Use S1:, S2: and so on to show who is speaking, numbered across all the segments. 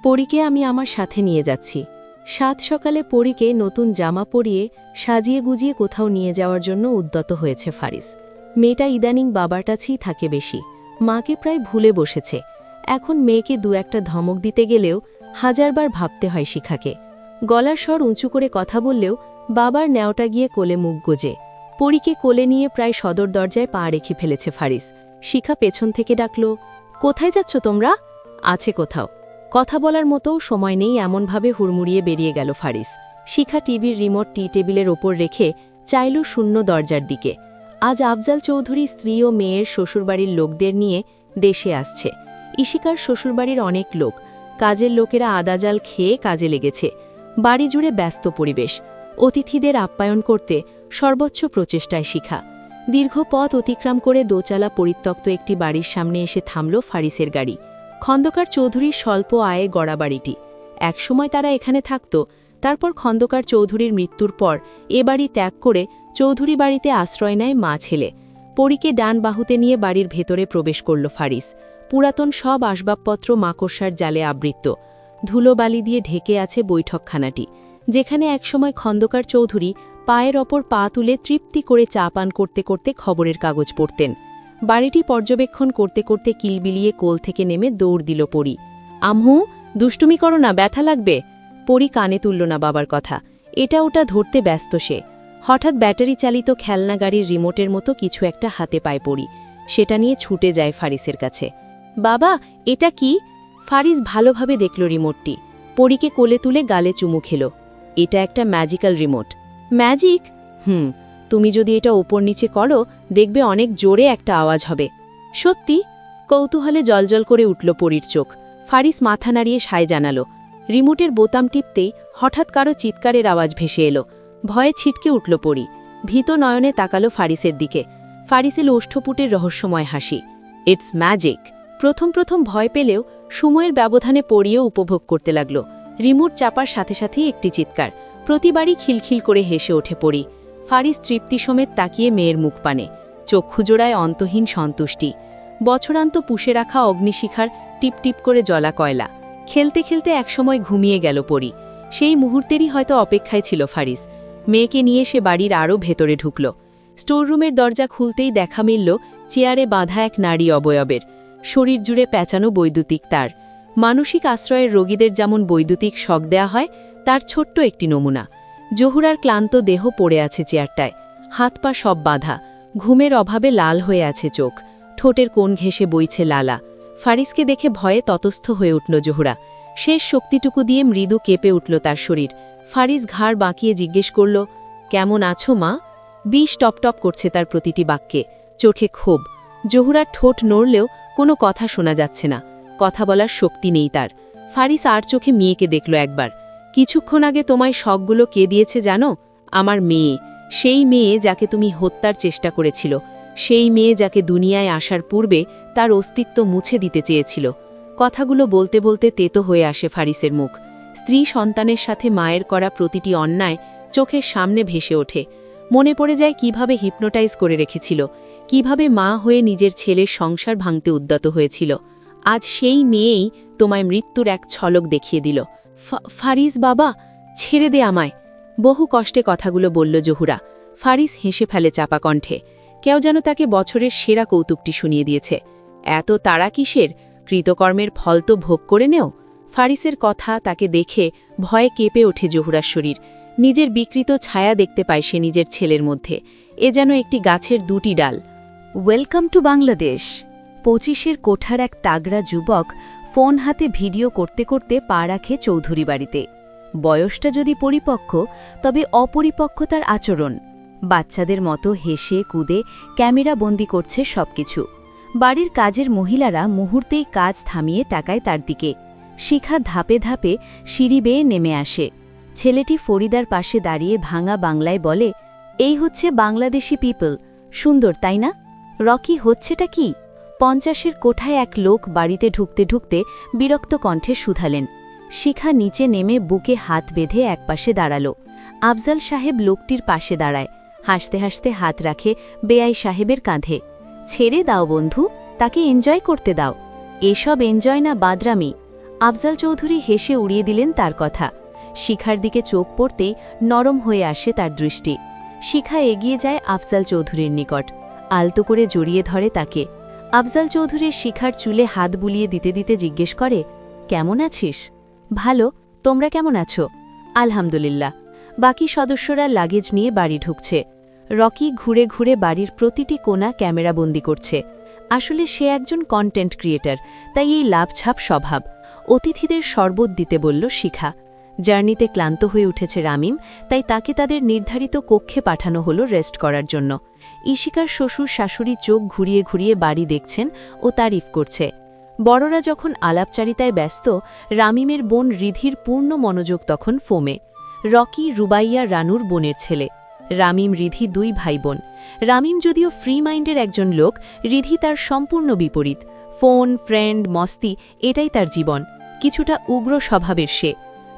S1: পরীকে আমি আমার সাথে নিয়ে যাচ্ছি। সাত সকালে পরীকে নতুন জামা পরিয়ে সাজিয়ে গুজিয়ে কোথাও নিয়ে যাওয়ার জন্য উদ্যত হয়েছে ফারিস। মেয়েটা ইদানিং বাবার কাছেই থাকে বেশি, মাকে প্রায় ভুলে বসেছে। এখন মেয়েকে দু একটা ধমক দিতে গেলেও হাজারবার ভাবতে হয় শিখাকে। গলার স্বর উঁচু করে কথা বললেও বাবার ন্যাওটা গিয়ে কোলে মুখ গোজে। পরীকে কোলে নিয়ে প্রায় সদর দরজায় পা রেখে ফেলেছে ফারিস। শিখা পেছন থেকে ডাকল, কোথায় যাচ্ছ তোমরা? আছে কোথাও। কথা বলার মতোও সময় নেই এমনভাবে হুড়মুড়িয়ে বেরিয়ে গেল ফারিস। শিখা টিভির রিমোট টি টেবিলের ওপর রেখে চাইল শূন্য দরজার দিকে। আজ আফজাল চৌধুরী স্ত্রী ও মেয়ের শ্বশুরবাড়ির লোকদের নিয়ে দেশে আসছে। ইশিকার শ্বশুরবাড়ির অনেক লোক, কাজের লোকেরা আদাজাল খেয়ে কাজে লেগেছে। বাড়ি জুড়ে ব্যস্ত পরিবেশ। অতিথিদের আপ্যায়ন করতে সর্বোচ্চ প্রচেষ্টায় শিখা। দীর্ঘ পথ অতিক্রম করে দোচালা পরিত্যক্ত একটি বাড়ির সামনে এসে থামল ফারিসের গাড়ি। খন্দকার চৌধুরীর স্বল্প আয়ে গড়া বাড়িটি। একসময় তারা এখানে থাকত, তারপর খন্দকার চৌধুরীর মৃত্যুর পর এ বাড়ি ত্যাগ করে চৌধুরী বাড়িতে আশ্রয় নেয় মা ছেলে। পরীকে ডান বাহুতে নিয়ে বাড়ির ভেতরে প্রবেশ করল ফারিস। পুরাতন সব আসবাবপত্র মাকড়সার জালে আবৃত। ধুলোবালি দিয়ে ঢেকে আছে বৈঠকখানাটি, যেখানে একসময় খন্দকার চৌধুরী পায়ের ওপর পা তুলে তৃপ্তি করে চা পান করতে করতে খবরের কাগজ পড়তেন। বাড়িটি পর্যবেক্ষণ করতে করতে কিলবিলিয়ে কোল থেকে নেমে দৌড় দিল পরী। আমহু, দুষ্টুমি করো না, ব্যথা লাগবে। পরী কানে তুলল না বাবার কথা। এটা ওটা ধরতে ব্যস্ত সে। হঠাৎ ব্যাটারি চালিত খেলনা গাড়ির রিমোটের মতো কিছু একটা হাতে পায় পরী। সেটা নিয়ে ছুটে যায় ফারিসের কাছে। বাবা, এটা কি? ফারিস ভালোভাবে দেখল রিমোটটি। পরীকে কোলে তুলে গালে চুমু খেল। এটা একটা ম্যাজিক্যাল রিমোট। ম্যাজিক? তুমি যদি এটা ওপর নিচে করো, দেখবে অনেক জোরে একটা আওয়াজ হবে। সত্যি? কৌতূহলে জলজল করে উঠল পরীর চোখ। ফারিস মাথা নাড়িয়ে সায় জানালো। রিমোটের বোতাম টিপতেই হঠাৎ কারো চিৎকারের আওয়াজ ভেসে এলো। ভয়ে ছিটকে উঠল পরী। ভীত নয়নে তাকালো ফারিসের দিকে। ফারিসের ওষ্ঠপুটের রহস্যময় হাসি। It's magic. প্রথম প্রথম ভয় পেলেও সময়ের ব্যবধানে পরীও উপভোগ করতে লাগল। রিমোট চাপার সাথে সাথেই একটি চিৎকার। প্রতিবারই খিলখিল করে হেসে ওঠে পরী। ফারিস তৃপ্তি সমেত তাকিয়ে মেয়ের মুখ পানে। চক্ষুজোড়ায় অন্তহীন সন্তুষ্টি। বছরান্ত পুষে রাখা অগ্নিশিখার টিপটিপ করে জ্বলা কয়লা। খেলতে খেলতে একসময় ঘুমিয়ে গেল পরী। সেই মুহূর্তেরই হয়তো অপেক্ষায় ছিল ফারিস। মেয়েকে নিয়ে সে বাড়ির আরও ভেতরে ঢুকল। স্টোররুমের দরজা খুলতেই দেখা মিলল চেয়ারে বাঁধা এক নারী অবয়বের। শরীর জুড়ে প্যাঁচানো বৈদ্যুতিক তার। মানসিক আশ্রয়ের রোগীদের যেমন বৈদ্যুতিক শক দেয়া হয়, তার ছোট্ট একটি নমুনা। জহুরার ক্লান্ত দেহ পড়ে আছে চেয়ারটায়। হাত পা সব বাঁধা। ঘুমের অভাবে লাল হয়ে আছে চোখ। ঠোঁটের কোণ ঘেঁষে বইছে লালা। ফারিসকে দেখে ভয়ে ততস্থ হয়ে উঠল জহুরা। শেষ শক্তিটুকু দিয়ে মৃদু কেঁপে উঠল তার শরীর। ফারিস ঘাড় বাঁকিয়ে জিজ্ঞেস করল, কেমন আছো মা? বিষ টপটপ করছে তার প্রতিটি বাক্যে। চোখে ক্ষোভ। জহুরার ঠোঁট নড়লেও কোনো কথা শোনা যাচ্ছে না। কথা বলার শক্তি নেই তার। ফারিস আর চোখে মেয়েকে দেখল একবার। কিছুক্ষণ আগে তোমায় শখগুলো কে দিয়েছে জানো? আমার মেয়ে। সেই মেয়ে যাকে তুমি হত্যার চেষ্টা করেছিল। সেই মেয়ে যাকে দুনিয়ায় আসার পূর্বে তার অস্তিত্ব মুছে দিতে চেয়েছিল। কথাগুলো বলতে বলতে তেতো হয়ে আসে ফারিসের মুখ। স্ত্রী সন্তানের সাথে মায়ের করা প্রতিটি অন্যায় চোখের সামনে ভেসে ওঠে। মনে পড়ে যায় কিভাবে হিপনোটাইজ করে রেখেছিল, কিভাবে মা হয়ে নিজের ছেলের সংসার ভাঙতে উদ্যত হয়েছিল। আজ সেই মেয়েই তোমায় মৃত্যুর এক ছলক দেখিয়ে দিল। ফারিস বাবা, ছেড়ে দে আমায়। বহু কষ্টে কথাগুলো বলল জহুরা। ফারিস হেসে ফেলে চাপা কণ্ঠে। কেউ যেন তাকে বছরের সেরা কৌতুকটি শুনিয়ে দিয়েছে। এত তাড়া কিসের? কৃতকর্মের ফল তো ভোগ করে নেও। ফারিসের কথা তাকে দেখে ভয়ে কেঁপে ওঠে জহুরার শরীর। নিজের বিকৃত ছায়া দেখতে পায় সে নিজের ছেলের মধ্যে। এ যেন একটি গাছের দুটি ডাল।
S2: Welcome to Bangladesh. 25-এর কোঠার এক তাগড়া যুবক ফোন হাতে ভিডিও করতে করতে পা রাখে চৌধুরী বাড়িতে। বয়সটা যদি পরিপক্ক, তবে অপরিপক্ক তার আচরণ। বাচ্চাদের মতো হেসে কুদে ক্যামেরা বন্দি করছে সবকিছু। বাড়ির কাজের মহিলারা মুহূর্তেই কাজ থামিয়ে তাকায় তার দিকে। শিখা ধাপে ধাপে সিঁড়ি বেয়ে নেমে আসে। ছেলেটি ফরিদার পাশে দাঁড়িয়ে ভাঙা বাংলায় বলে, এই হচ্ছে বাংলাদেশি পিপল। সুন্দর তাই না? রকি, হচ্ছেটা কি? 50-এর কোঠায় এক লোক বাড়িতে ঢুকতে ঢুকতে বিরক্ত কণ্ঠে শুধালেন। শিখা নিচে নেমে বুকে হাত বেঁধে একপাশে দাঁড়াল। আফজাল সাহেব লোকটির পাশে দাঁড়ায়। হাসতে হাসতে হাত রাখে বেআই সাহেবের কাঁধে। ছেড়ে দাও বন্ধু, তাকে এনজয় করতে দাও। এসব এনজয় না বাদরামি। আফজাল চৌধুরী হেসে উড়িয়ে দিলেন তার কথা। শিখার দিকে চোখ পড়তেই নরম হয়ে আসে তার দৃষ্টি। শিখা এগিয়ে যায় আফজাল চৌধুরীর নিকট, আলতো করে জড়িয়ে ধরে তাকে। আফজাল চৌধুরীর শিখার চুলে হাত বুলিয়ে দিতে দিতে জিজ্ঞেস করে, কেমন আছিস? ভালো, তোমরা কেমন আছো? আলহামদুলিল্লাহ। বাকি সদস্যরা লাগেজ নিয়ে বাড়ি ঢুকছে। রকি ঘুরে ঘুরে বাড়ির প্রতিটি কোণা ক্যামেরাবন্দি করছে। আসলে সে একজন কন্টেন্ট ক্রিয়েটর, তাই এই লাভছাপ স্বভাব। অতিথিদের শরবত দিতে বলল শিখা। জার্নিতে ক্লান্ত হয়ে উঠেছে রামিম, তাই তাকে তাদের নির্ধারিত কক্ষে পাঠানো হলো রেস্ট করার জন্য। ইশিকার শ্বশুর শাশুড়ি চোখ ঘুরিয়ে ঘুরিয়ে বাড়ি দেখছেন ও তারিফ করছে। বড়রা যখন আলাপচারিতায় ব্যস্ত, রামিমের বোন রিধির পূর্ণ মনোযোগ তখন ফোমে। রকি রুবাইয়া রানুর বোনের ছেলে। রামিম রিধি দুই ভাই বোন। রামিম যদিও ফ্রি মাইন্ডের একজন লোক, রিধি তার সম্পূর্ণ বিপরীত। ফোন, ফ্রেন্ড, মস্তি এটাই তার জীবন। কিছুটা উগ্র স্বভাবের সে।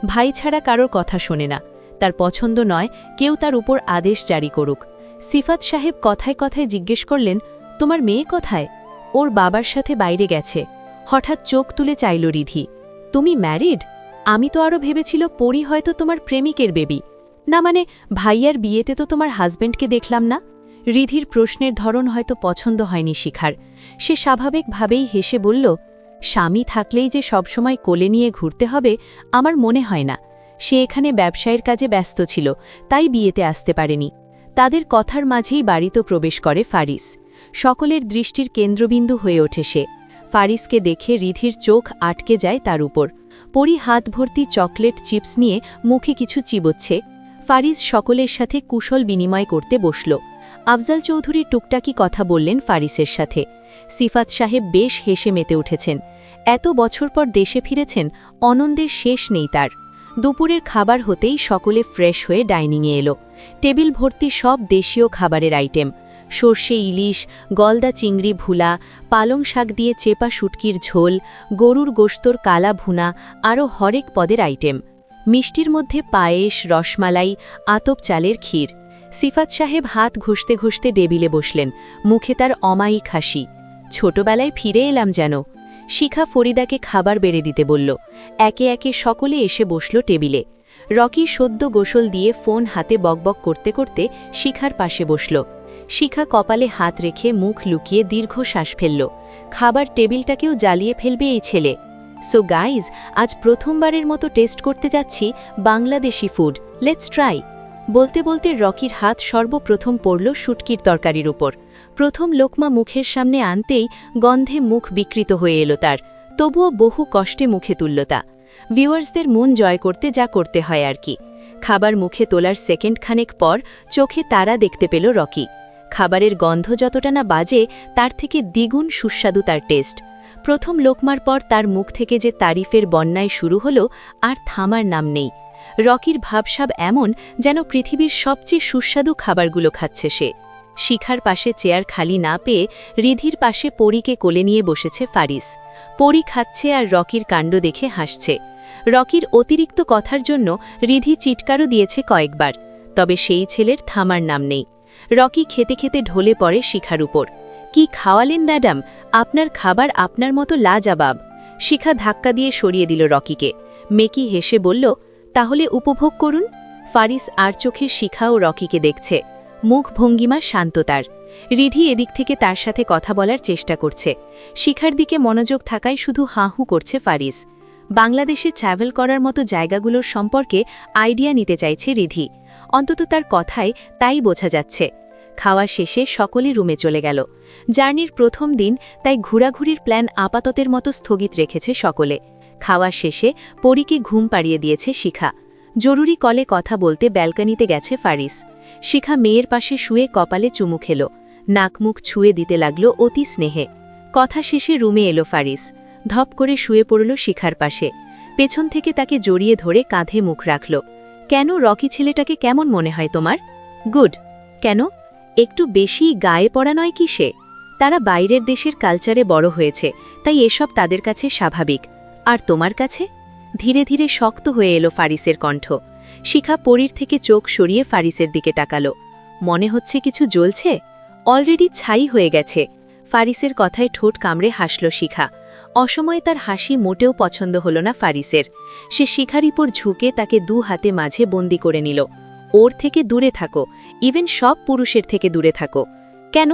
S2: ভাই ছাড়া কারোর কথা শোনে না। তার পছন্দ নয় কেউ তার উপর আদেশ জারি করুক। সিফাত সাহেব কথায় কথায় জিজ্ঞেস করলেন, তোমার মেয়ে কোথায়? ওর বাবার সাথে বাইরে গেছে। হঠাৎ চোখ তুলে চাইল রিধি, তুমি ম্যারিড? আমি তো আরও ভেবেছিল পরি হয়তো তোমার প্রেমিকের বেবি। না মানে, ভাইয়ার বিয়েতে তো তোমার হাজব্যান্ডকে দেখলাম না। রিধির প্রশ্নের ধরন হয়তো পছন্দ হয়নি শিখার। সে স্বাভাবিকভাবেই হেসে বলল, স্বামী থাকলেই যে সবসময় কোলে নিয়ে ঘুরতে হবে আমার মনে হয় না। সে এখানে ব্যবসায়ের কাজে ব্যস্ত ছিল, তাই বিয়েতে আসতে পারেনি। তাদের কথার মাঝেই বাড়িতে প্রবেশ করে ফারিস। সকলের দৃষ্টির কেন্দ্রবিন্দু হয়ে ওঠে সে। ফারিসকে দেখে রিধির চোখ আটকে যায় তার উপর। পরি হাত ভর্তি চকলেট চিপস নিয়ে মুখে কিছু চিবোচ্ছে। ফারিস সকলের সাথে কুশল বিনিময় করতে বসল। আফজাল চৌধুরী টুকটাকি কথা বললেন ফারিসের সাথে। সিফাত সাহেব বেশ হেসে মেতে উঠেছেন। এত বছর পর দেশে ফিরেছেন, আনন্দের শেষ নেই তার। দুপুরের খাবার হতেই সকলে ফ্রেশ হয়ে ডাইনিংয়ে এলো। টেবিল ভর্তি সব দেশীয় খাবারের আইটেম। সর্ষে ইলিশ, গলদা চিংড়ি ভুলা, পালং শাক দিয়ে চেপা শুটকির ঝোল, গরুর গোশতর কালা ভুনা, আরও হরেক পদের আইটেম। মিষ্টির মধ্যে পায়েস, রসমালাই, আতপ চালের ক্ষীর। সিফাত সাহেব হাত ঘষতে ঘষতে টেবিলে বসলেন, মুখে তার অমায়িক হাসি। ছোটবেলায় ফিরে এলাম যেন। শিখা ফরিদাকে খাবার বেড়ে দিতে বলল। একে একে সকলে এসে বসল টেবিলে। রকি সদ্য গোসল দিয়ে ফোন হাতে বকবক করতে করতে শিখার পাশে বসল। শিখা কপালে হাত রেখে মুখ লুকিয়ে দীর্ঘশ্বাস ফেলল। খাবার টেবিলটাকেও জ্বালিয়ে ফেলবে এই ছেলে। সো গাইজ, আজ প্রথমবারের মতো টেস্ট করতে যাচ্ছি বাংলাদেশি ফুড। Let's try. বলতে বলতে রকির হাত সর্বপ্রথম পড়ল শুটকির তরকারির উপর। প্রথম লোকমা মুখের সামনে আনতেই গন্ধে মুখ বিকৃত হয়ে এলো তার। তবুও বহু কষ্টে মুখে তুলল তা। ভিউয়ার্সদের মন জয় করতে যা করতে হয় আর কি। খাবার মুখে তোলার সেকেন্ড খানেক পর চোখে তারা দেখতে পেল রকি। খাবারের গন্ধ যতটা না বাজে, তার থেকে দ্বিগুণ সুস্বাদু তার টেস্ট। প্রথম লোকমার পর তার মুখ থেকে যে তারিফের বন্যায় শুরু হলো, আর থামার নাম নেই। রকির ভাবসাব এমন যেন পৃথিবীর সবচেয়ে সুস্বাদু খাবারগুলো খাচ্ছে সে। শিখার পাশে চেয়ার খালি না পেয়ে রিধির পাশে পরীকে কোলে নিয়ে বসেছে ফারিস। পরী খাচ্ছে আর রকির কাণ্ড দেখে হাসছে। রকির অতিরিক্ত কথার জন্য রিধি চিৎকারও দিয়েছে কয়েকবার, তবে সেই ছেলের থামার নাম নেই। রকি খেতে খেতে ঢলে পড়ে শিখার উপর। কি খাওয়ালেন ম্যাডাম, আপনার খাবার আপনার মতো লাজবাব। শিখা ধাক্কা দিয়ে সরিয়ে দিল রকিকে। মেকি হেসে বলল, তাহলে উপভোগ করুন। ফারিস আর চোখে শিখা ও রকিকে দেখছে। মুখ ভঙ্গিমা শান্ত তার। রিধি এদিক থেকে তার সাথে কথা বলার চেষ্টা করছে। শিখার দিকে মনোযোগ থাকায় শুধু হাঁহু করছে ফারিস। বাংলাদেশে ট্রাভেল করার মতো জায়গাগুলোর সম্পর্কে আইডিয়া নিতে চাইছে রিধি। অন্তত তার কথায় তাই বোঝা যাচ্ছে। খাওয়া শেষে সকলে রুমে চলে গেল। জার্নির প্রথম দিন, তাই ঘোরাঘুরির প্ল্যান আপাততের মতো স্থগিত রেখেছে সকলে। খাওয়া শেষে পরীকে ঘুম পাড়িয়ে দিয়েছে শিখা। জরুরি কলে কথা বলতে ব্যালকনিতে গেছে ফারিস। শিখা মেয়ের পাশে শুয়ে কপালে চুমু খেল। নাকমুখ ছুঁয়ে দিতে লাগল অতি স্নেহে। কথা শেষে রুমে এলো ফারিস। ধপ করে শুয়ে পড়ল শিখার পাশে। পেছন থেকে তাকে জড়িয়ে ধরে কাঁধে মুখ রাখল। কেন, রকি ছেলেটাকে কেমন মনে হয় তোমার? গুড। কেন? একটু বেশি গায়ে পড়া নয় কি সে? তারা বাইরের দেশের কালচারে বড় হয়েছে, তাই এসব তাদের কাছে স্বাভাবিক। আর তোমার কাছে? ধীরে ধীরে শক্ত হয়ে এলো ফারিসের কণ্ঠ। শিখা পরীর থেকে চোখ সরিয়ে ফারিসের দিকে তাকালো। মনে হচ্ছে কিছু জ্বলছে? অলরেডি ছাই হয়ে গেছে। ফারিসের কথায় ঠোঁট কামড়ে হাসল শিখা।
S1: অসময়ে তার হাসি মোটেও পছন্দ হল না ফারিসের। সে শিখার উপর ঝুঁকে তাকে 2 হাতে মাঝে বন্দি করে নিল। ওর থেকে দূরে থাকো, ইভেন সব পুরুষের থেকে দূরে থাকো। কেন?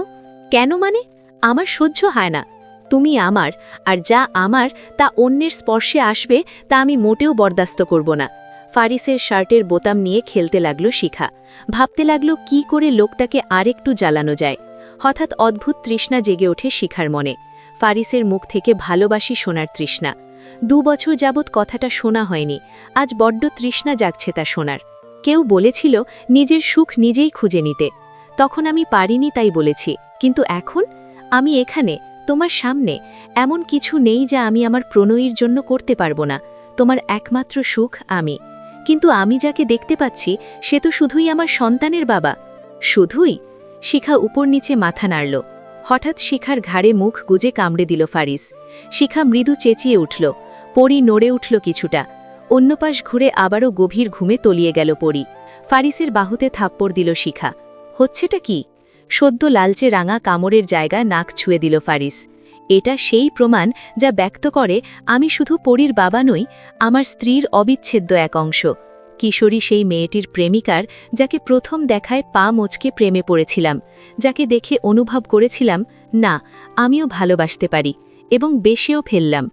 S1: কেন মানে? আমার সহ্য হয় না। তুমি আমার, আর যা আমার তা অন্যের স্পর্শে আসবে তা আমি মোটেও বরদাস্ত করব না। ফারিসের শার্টের বোতাম নিয়ে খেলতে লাগলো শিখা। ভাবতে লাগলো কি করে লোকটাকে আরেকটু জ্বালানো যায়। হঠাৎ অদ্ভুত তৃষ্ণা জেগে ওঠে শিখার মনে। ফারিসের মুখ থেকে ভালোবাসি শোনার তৃষ্ণা। 2 বছর যাবৎ কথাটা শোনা হয়নি, আজ বড্ড তৃষ্ণা জাগছে তা শোনার। কেউ বলেছিল নিজের সুখ নিজেই খুঁজে নিতে। তখন আমি পারিনি তাই বলেছি, কিন্তু এখন আমি এখানে তোমার সামনে, এমন কিছু নেই যা আমি আমার প্রণয়ীর জন্য করতে পারবো না। তোমার একমাত্র সুখ আমি। কিন্তু আমি যাকে দেখতে পাচ্ছি সে তো শুধুই আমার সন্তানের বাবা। শুধুই? শিখা উপর নিচে মাথা নাড়ল। হঠাৎ শিখার ঘাড়ে মুখ গুজে কামড়ে দিল ফারিস। শিখা মৃদু চেঁচিয়ে উঠল। পরি নড়ে উঠল কিছুটা। অন্য পাশ ঘুরে আবারও গভীর ঘুমে তলিয়ে গেল পরি। ফারিসের বাহুতে থাপ্পড় দিল শিখা। হচ্ছেটা কি? সদ্য লালচে রাঙা কামড়ের জায়গায় নাক ছুঁয়ে দিল ফারিস। এটা সেই প্রমাণ যা ব্যক্ত করে আমি শুধু পরীর বাবা নই, আমার স্ত্রীর অবিচ্ছেদ্য এক অংশ। কিশোরী সেই মেয়েটির প্রেমিকার, যাকে প্রথম দেখায় পা মোচকে প্রেমে পড়েছিলাম, যাকে দেখে অনুভব করেছিলাম না, আমিও ভালোবাসতে পারি, এবং বেশেও ফেললাম।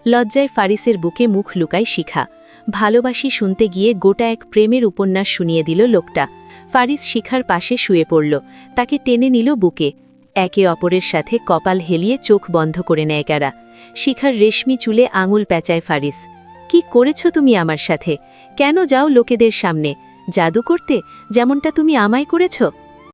S1: লজ্জায় ফারিসের বুকে মুখ লুকায় শিখা। ভালোবাসি শুনতে গিয়ে গোটা এক প্রেমের উপন্যাস শুনিয়ে দিল লোকটা। ফারিস শিখার পাশে শুয়ে পড়ল, তাকে টেনে নিল বুকে। একে অপরের সাথে কপাল হেলিয়ে চোখ বন্ধ করে নেয় কারা। শিখার রেশমি চুলে আঙুল প্যাঁচায় ফারিস। কি করেছ তুমি আমার সাথে? কেন যাও লোকেদের সামনে জাদু করতে, যেমনটা তুমি আমায় করেছ?